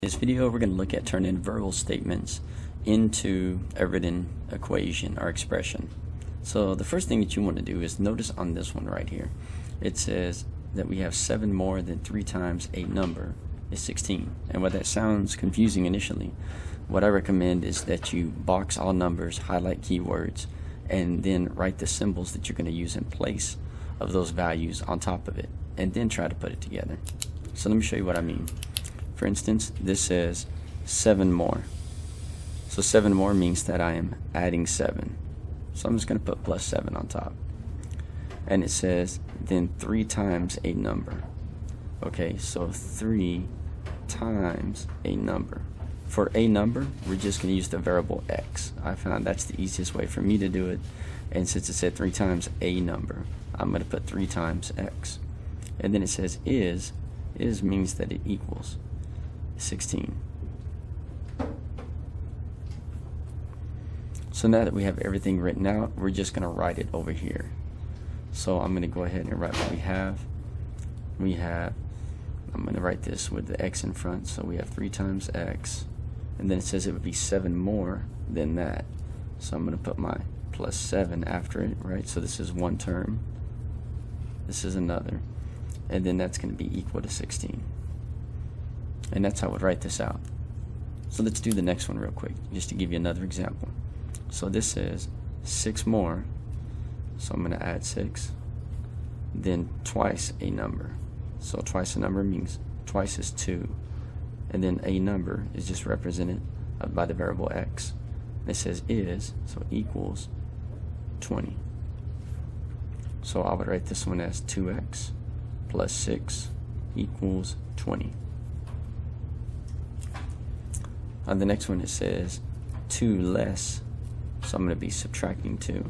In this video, we're going to look at turning verbal statements into a written equation or expression. So the first thing that you want to do is notice on this one right here. It says that we have 7 more than 3 times a number is 16. And while that sounds confusing initially, what I recommend is that you box all numbers, highlight keywords, and then write the symbols that you're going to use in place of those values on top of it, and then try to put it together. So let me show you what I mean. For instance, this says 7 more. So 7 more means that I am adding 7. So I'm just going to put plus 7 on top. And it says then 3 times a number. Okay, so 3 times a number. For a number, we're just going to use the variable x. I found that's the easiest way for me to do it. And since it said 3 times a number, I'm going to put 3 times x. And then it says is means that it equals 16. So now that we have everything written out, we're just going to write it over here. So I'm going to go ahead and write what we have. I'm going to write this with the x in front. So we have 3 times x. And then it says it would be 7 more than that. So I'm going to put my plus 7 after it, right? So this is one term. This is another. And then that's going to be equal to 16. And that's how I would write this out. So let's do the next one real quick, just to give you another example. So this says 6 more. So I'm going to add 6. Then twice a number. So twice a number means twice is 2. And then a number is just represented by the variable x. And it says is, so equals 20. So I would write this one as 2x plus 6 equals 20. On the next one it says 2 less, so I'm going to be subtracting 2.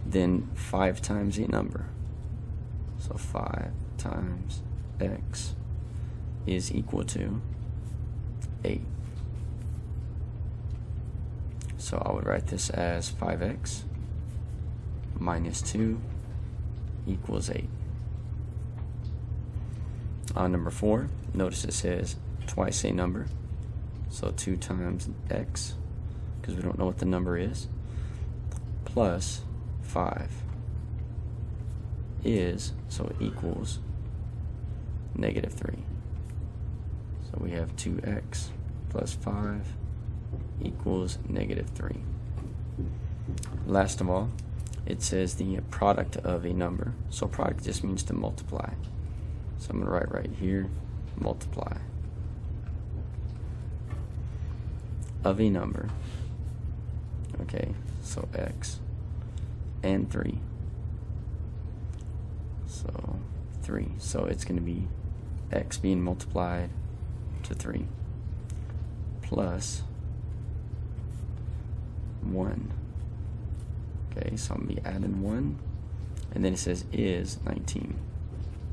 Then 5 times a number. So 5 times x is equal to 8. So I would write this as 5x minus 2 equals 8. On number 4, notice it says twice a number. So 2 times x, because we don't know what the number is, plus 5 is, so it equals negative 3. So we have 2x plus 5 equals negative 3. Last of all, it says the product of a number. So product just means to multiply. So I'm going to write right here, multiply of a number. Okay, so x and 3. So 3. So it's going to be x being multiplied to 3 plus 1. Okay, so I'm going to be adding 1. And then it says is 19.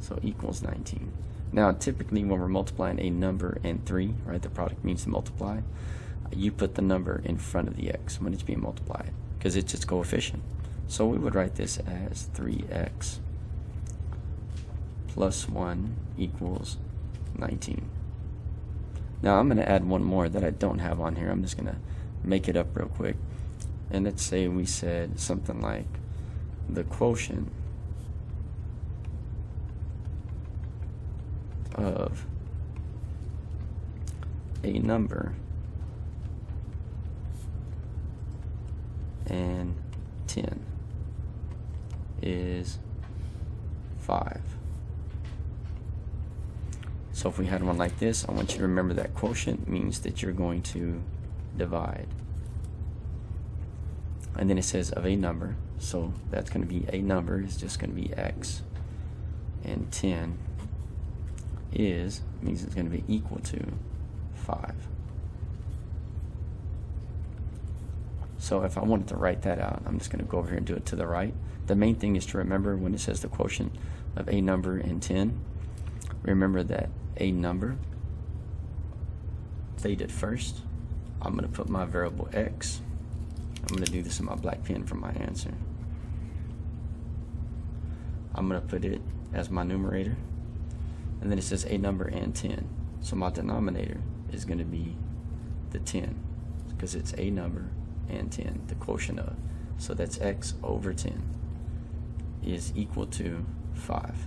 So equals 19. Now typically when we're multiplying a number and 3, right, the product means to multiply, you put the number in front of the x when it's being multiplied, because it's its coefficient. So we would write this as 3x plus 1 equals 19. Now I'm going to add one more that I don't have on here. I'm just going to make it up real quick. And let's say we said something like the quotient of a number and 10 is 5. So if we had one like this, I want you to remember that quotient means that you're going to divide. And then it says of a number, so that's going to be a number is just going to be x, and 10 is means it's going to be equal to 5. So if I wanted to write that out, I'm just going to go over here and do it to the right. The main thing is to remember when it says the quotient of a number and 10, remember that a number stated first. I'm going to put my variable x. I'm going to do this in my black pen for my answer. I'm going to put it as my numerator. And then it says a number and 10. So my denominator is going to be the 10, because it's a number and 10, the quotient of. So that's x over 10 is equal to 5.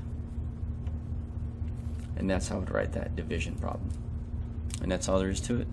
And that's how I would write that division problem. And that's all there is to it.